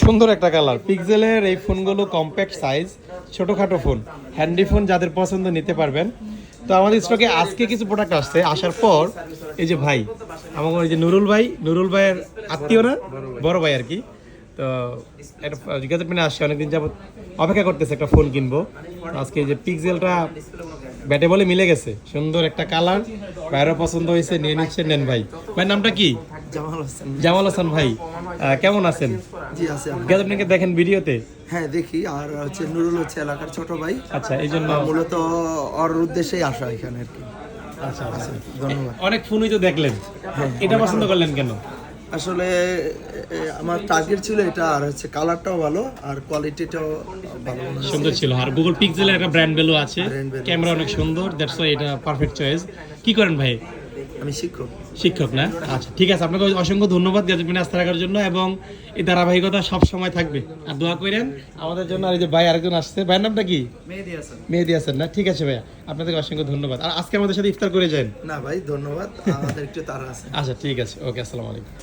সুন্দর একটা কালার। পিক্সেলের এই ফোনগুলো কম্প্যাক্ট সাইজ, ছোটখাটো ফোন, হ্যান্ডি ফোন যাদের পছন্দ নিতে পারবেন। তো আমাদের স্টকে আজকে কিছু প্রোডাক্ট আসছে, আসার পর এই যে ভাই আমাকে ওই যে নুরুল ভাইয়ের আত্মীয় না, বড় ভাই আর কি। তো একটা জিজ্ঞাসা মানে আসছে, অনেকদিন যাবত অপেক্ষা করতেছে একটা ফোন কিনবো। আজকে এই যে পিক্সেলটা ব্যাটে বলে মিলে গেছে, সুন্দর একটা কালার, ভাইয়েরও পছন্দ হয়েছে, নিয়ে নিচ্ছেন। নেন ভাই। ভাইয়ের নামটা কি? জামাল হাসান ভাই, কেমন আছেন? জি আছে। আপনাকে দেখেন ভিডিওতে? হ্যাঁ দেখি। আর হচ্ছে নুরুল হচ্ছে এলাকার ছোট ভাই। আচ্ছা, এই জন্য মূলত ওর উদ্দেশ্যেই আসা এখানে আর কি। আচ্ছা আচ্ছা, ধন্যবাদ। অনেক ফোনই তো দেখলেন, এটা পছন্দ করলেন কেন? আসলে আমার টার্গেট ছিল এটা, আর হচ্ছে কালারটাও ভালো আর কোয়ালিটিটাও ভালো, সুন্দর ছিল। আর গুগল পিক্সেলের একটা ব্র্যান্ড ভ্যালু আছে, Brand value ক্যামেরা অনেক সুন্দর, দ্যাটস ওয়াই এটা পারফেক্ট চয়েস। কি করেন ভাই? আমি শিক্ষক। শিক্ষক না? আচ্ছা ঠিক আছে, আপনাকে অসংখ্য ধন্যবাদ গ্যাজেটমিনে আস্থা রাখার জন্য, এবং এই ধারাবাহিকতা সব সময় থাকবে। আর দোয়া করেন আমাদের জন্য। আর এই যে ভাই আরেকজন আসছে, ভাইয়ের নামটা কি? মেহেদি হাসান না? ঠিক আছে ভাইয়া, আপনাদেরকে অসংখ্য ধন্যবাদ। আর আজকে আমাদের সাথে ইফতার করে যান। না ভাই ধন্যবাদ, আমাদের একটু তাড়া আছে। আচ্ছা ঠিক আছে, ওকে, আসসালামু আলাইকুম।